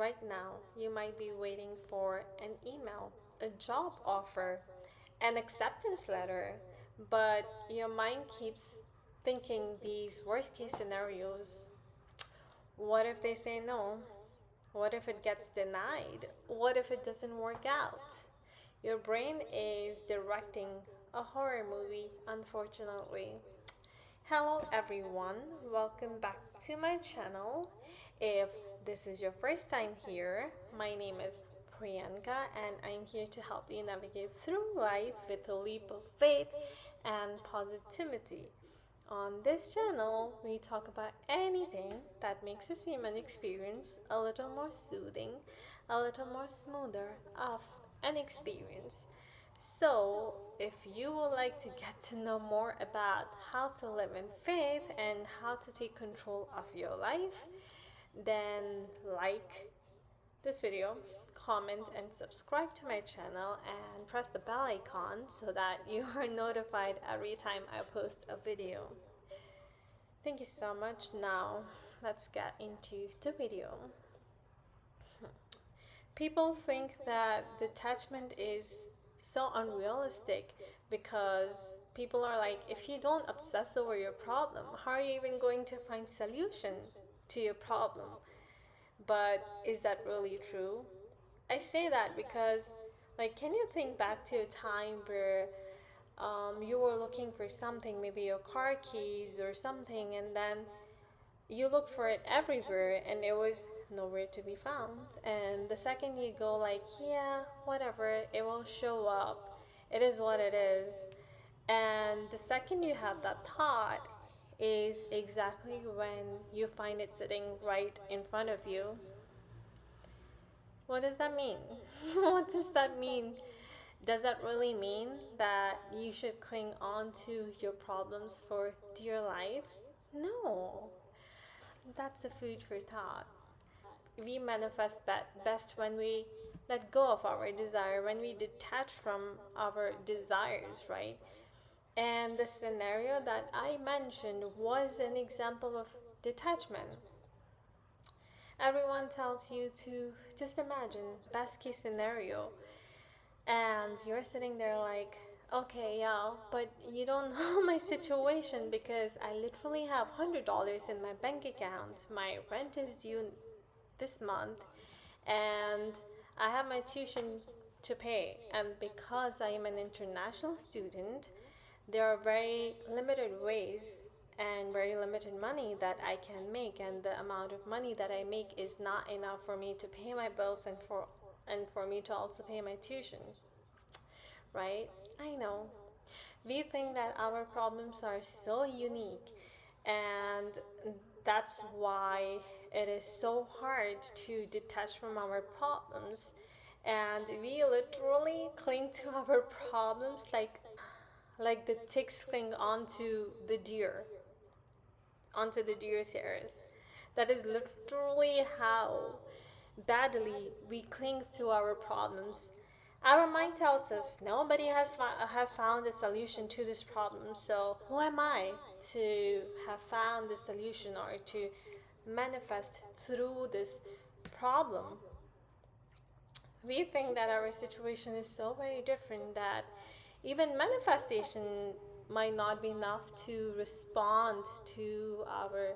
right now, you might be waiting for an email, a job offer, an acceptance letter, but your mind keeps thinking these worst case scenarios. What if they say no? What if it gets denied? What if it doesn't work out? Your brain is directing a horror movie, unfortunately. Hello everyone, welcome back to my channel. If this is your first time here, my name is Priyanka and I'm here to help you navigate through life with a leap of faith and positivity. On this channel, we talk about anything that makes a human experience a little more soothing, a little more smoother of an experience. So, if you would like to get to know more about how to live in faith and how to take control of your life, then like this video, comment and subscribe to my channel and press the bell icon so that you are notified every time I post a video. Thank you so much. Now, let's get into the video. People think that detachment is so unrealistic because people are like, if you don't obsess over your problem, how are you even going to find solution to your problem? But is that really true? I say that because, like, can you think back to a time where you were looking for something, maybe your car keys or something, and then you looked for it everywhere and it was nowhere to be found. And the second you go, like, yeah, whatever, it will show up, it is what it is. And the second you have that thought is exactly when you find it sitting right in front of you. What does that mean? What does that mean? Does that really mean that you should cling on to your problems for dear life? No. That's a food for thought. We manifest that best when we let go of our desire, when we detach from our desires, right? And the scenario that I mentioned was an example of detachment. Everyone tells you to just imagine best case scenario, and you're sitting there like, okay, yeah, but you don't know my situation because I literally have $100 in my bank account. My rent is due this month, and I have my tuition to pay. And because I am an international student, there are very limited ways and very limited money that I can make, and the amount of money that I make is not enough for me to pay my bills and for me to also pay my tuition, right? I know. We think that our problems are so unique, and that's why it is so hard to detach from our problems. And we literally cling to our problems like the ticks cling onto the deer's hairs. That is literally how badly we cling to our problems. Our mind tells us nobody has found a solution to this problem, so who am I to have found the solution or to manifest through this problem? We think that our situation is so very different that even manifestation might not be enough to respond to our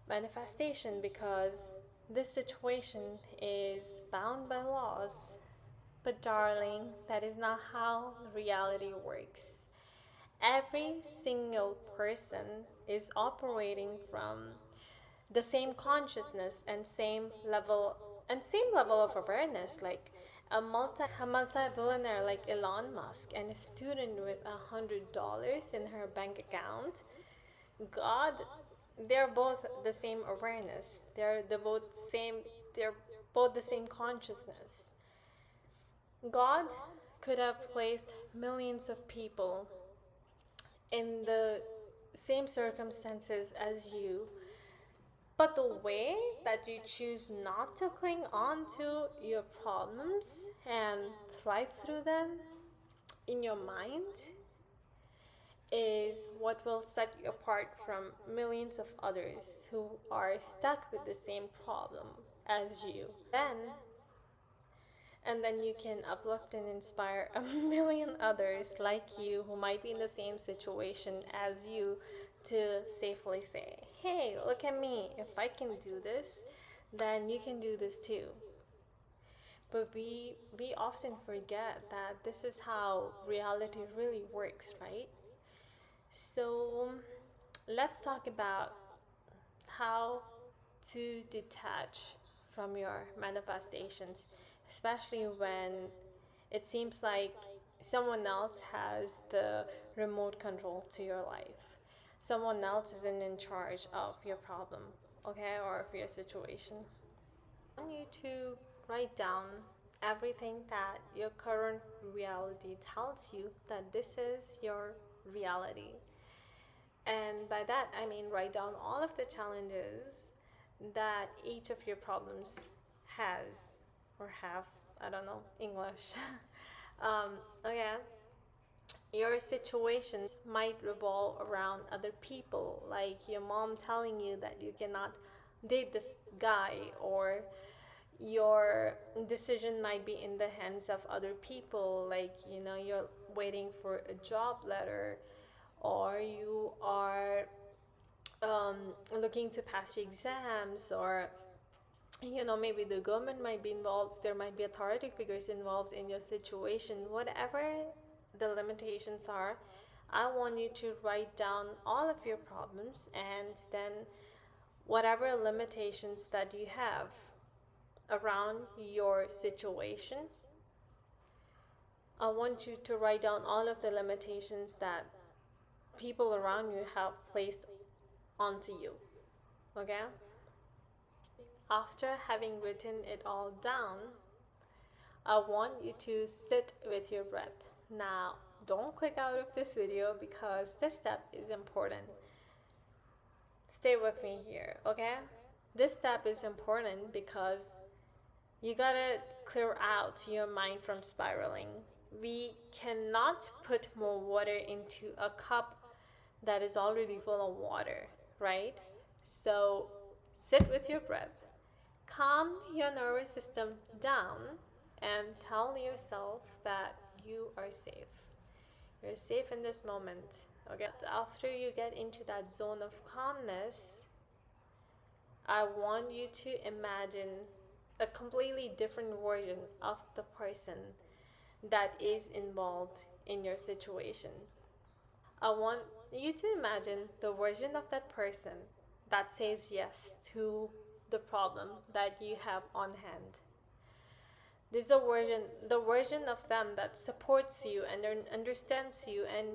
manifestation because this situation is bound by laws. But darling, that is not how reality works. Every single person is operating from the same consciousness and same level of awareness, like a multi-billionaire like Elon Musk and a student with $100 in her bank account. God, they're both the same awareness. They're both the same consciousness. God could have placed millions of people in the same circumstances as you, but the way that you choose not to cling on to your problems and thrive through them in your mind is what will set you apart from millions of others who are stuck with the same problem as you. And then you can uplift and inspire a million others like you who might be in the same situation as you to safely say, hey, look at me. If I can do this, then you can do this too. But we often forget that this is how reality really works, right? So let's talk about how to detach from your manifestations, especially when it seems like someone else has the remote control to your life. Someone else isn't in charge of your problem, okay, or of your situation. I want you to write down everything that your current reality tells you that this is your reality. And by that, I mean write down all of the challenges that each of your problems has or have. I don't know, English. Okay. Your situations might revolve around other people, like your mom telling you that you cannot date this guy, or your decision might be in the hands of other people, like, you're waiting for a job letter, or you are um, looking to pass your exams, or maybe the government might be involved, there might be authority figures involved in your situation. Whatever the limitations are, I want you to write down all of your problems, and then whatever limitations that you have around your situation, I want you to write down all of the limitations that people around you have placed onto you. Okay? After having written it all down, I want you to sit with your breath. Now, don't click out of this video because this step is important. Stay with me here, okay? This step is important because you gotta clear out your mind from spiraling. We cannot put more water into a cup that is already full of water, right? So sit with your breath, calm your nervous system down, and tell yourself that you are safe. You're safe in this moment. Okay, after you get into that zone of calmness, I want you to imagine a completely different version of the person that is involved in your situation. I want you to imagine the version of that person that says yes to the problem that you have on hand. This is the version of them that supports you and understands you and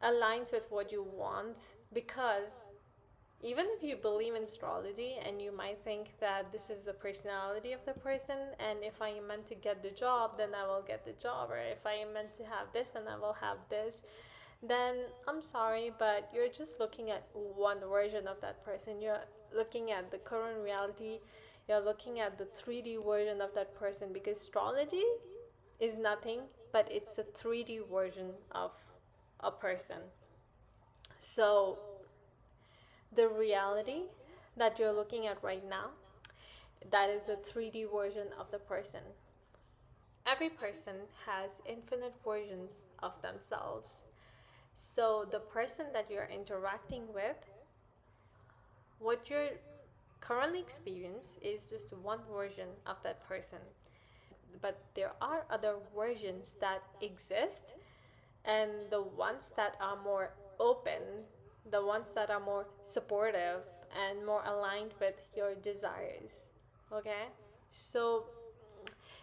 aligns with what you want. Because even if you believe in astrology and you might think that this is the personality of the person, and if I am meant to get the job, then I will get the job, or if I am meant to have this, then I will have this, then I'm sorry, but you're just looking at one version of that person. You're looking at the current reality, you're looking at the 3D version of that person, because astrology is nothing but it's a 3D version of a person. So, the reality that you're looking at right now, that is a 3D version of the person. Every person has infinite versions of themselves. So, the person that you're interacting with, what you're currently experience is just one version of that person. But there are other versions that exist, and the ones that are more open, the ones that are more supportive and more aligned with your desires. Okay? So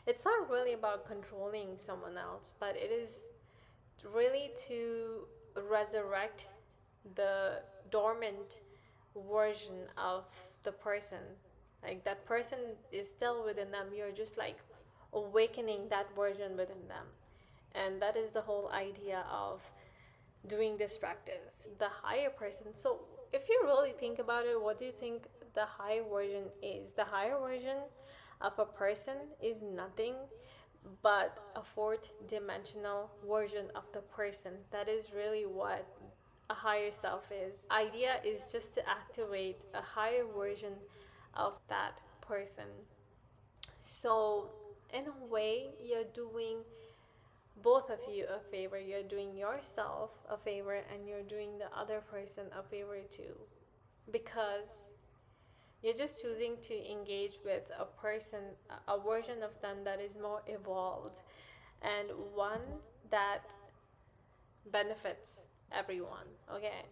it's not really about controlling someone else, but it is really to resurrect the dormant version of the person. Like that person is still within them. You're just like awakening that version within them. And that is the whole idea of doing this practice. The higher person. So, if you really think about it, what do you think the higher version is? The higher version of a person is nothing but a fourth dimensional version of the person. That is really what a higher self is. Idea is just to activate a higher version of that person. So in a way, you're doing both of you a favor. You're doing yourself a favor and you're doing the other person a favor too, because you're just choosing to engage with a person, a version of them that is more evolved, and one that benefits everyone. Okay,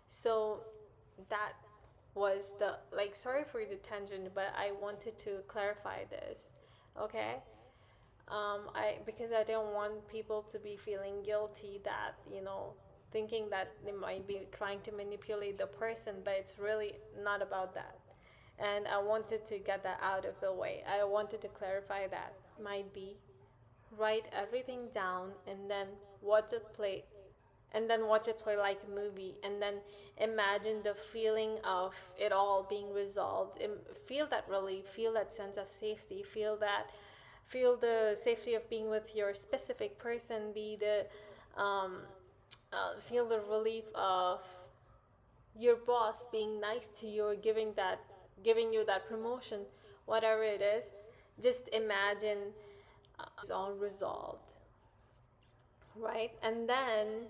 so that was the, like, sorry for the tangent, but I wanted to clarify this. Okay, I, because I don't want people to be feeling guilty that, thinking that they might be trying to manipulate the person, but it's really not about that. And I wanted to get that out of the way. I wanted to clarify that might be write everything down and then watch it play, like a movie, and then imagine the feeling of it all being resolved. Feel that relief, feel that sense of safety, feel the safety of being with your specific person, be the feel the relief of your boss being nice to you, or giving you that promotion, whatever it is. Just imagine it's all resolved, right? And then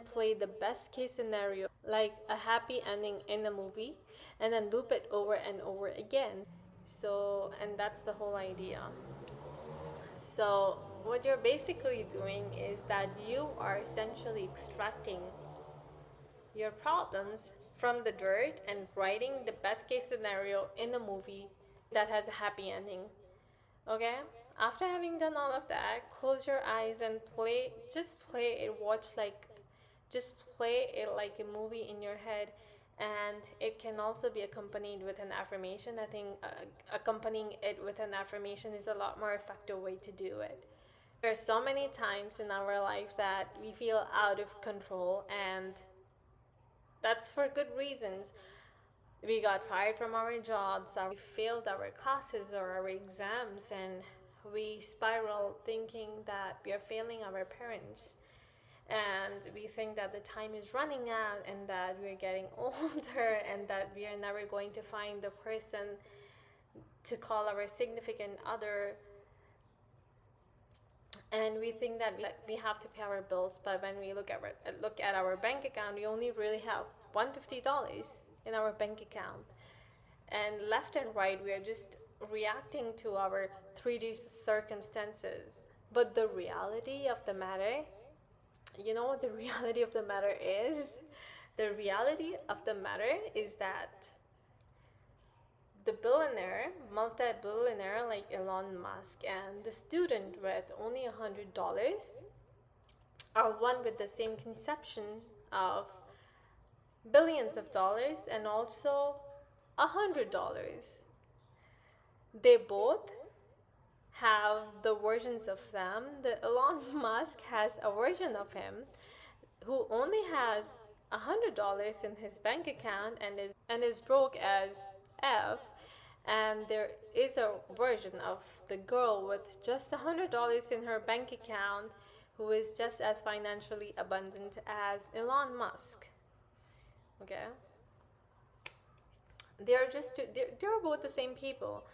play the best case scenario, like a happy ending in a movie, and then loop it over and over again. So, and that's the whole idea. So what you're basically doing is that you are essentially extracting your problems from the dirt and writing the best case scenario in a movie that has a happy ending. Okay? After having done all of that, close your eyes and play it, just play it like a movie in your head. And it can also be accompanied with an affirmation. I think accompanying it with an affirmation is a lot more effective way to do it. There are so many times in our life that we feel out of control, and that's for good reasons. We got fired from our jobs, we failed our classes or our exams, and we spiral thinking that we are failing our parents. And we think that the time is running out and that we're getting older and that we are never going to find the person to call our significant other. And we think that we have to pay our bills, but when we look at our bank account, we only really have $150 in our bank account. And left and right, we are just reacting to our 3D circumstances. But the reality of the matter, you know what the reality of the matter is? The reality of the matter is that the billionaire, multi-billionaire like Elon Musk, and the student with only $100 are one with the same conception of billions of dollars and also $100. They both have the versions of them. The Elon Musk has a version of him who only has $100 in his bank account and is broke as F. And there is a version of the girl with just $100 in her bank account who is just as financially abundant as Elon Musk. Okay, they're both the same people.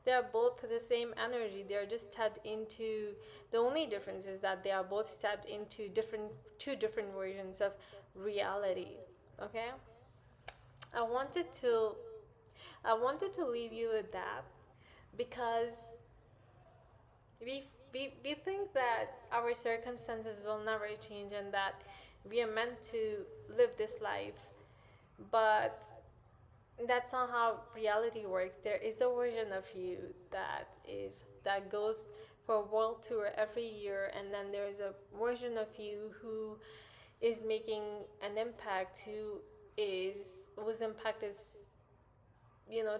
They're both the same energy. They're just tapped into, the only difference is that they are both tapped into two different versions of reality. Okay, i wanted to I wanted to leave you with that, because we think that our circumstances will never change and that we are meant to live this life, but that's not how reality works. There is a version of you that goes for a world tour every year, and then there's a version of you who is making an impact, whose impact is,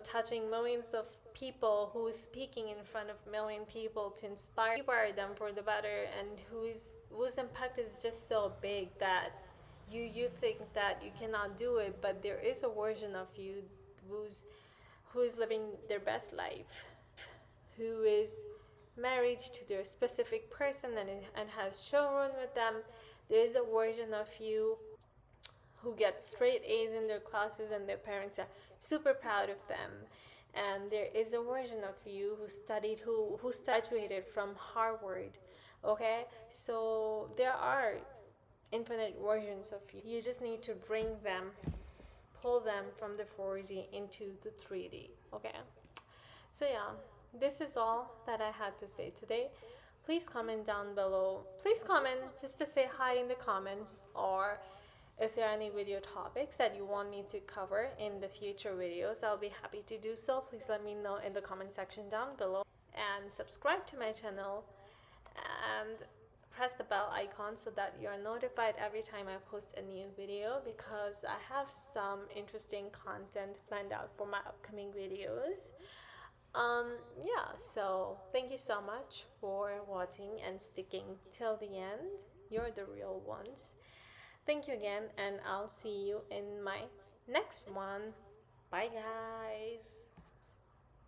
touching millions of people, who is speaking in front of million people to inspire them for the better, and whose impact is just so big that you think that you cannot do it, but there is a version of you who's living their best life, who is married to their specific person and has children with them. There is a version of you who gets straight A's in their classes and their parents are super proud of them. and there is a version of you who graduated from Harvard. Okay, so there are infinite versions of you. You just need to bring them, pull them from the 4D into the 3D. Okay, so yeah, this is all that I had to say today. Please comment down below. Please comment just to say hi in the comments, or if there are any video topics that you want me to cover in the future videos, I'll be happy to do so. Please let me know in the comment section down below. And subscribe to my channel and press the bell icon so that you're notified every time I post a new video, because I have some interesting content planned out for my upcoming videos. Yeah, so thank you so much for watching and sticking till the end. You're the real ones. Thank you again, and I'll see you in my next one. Bye, guys.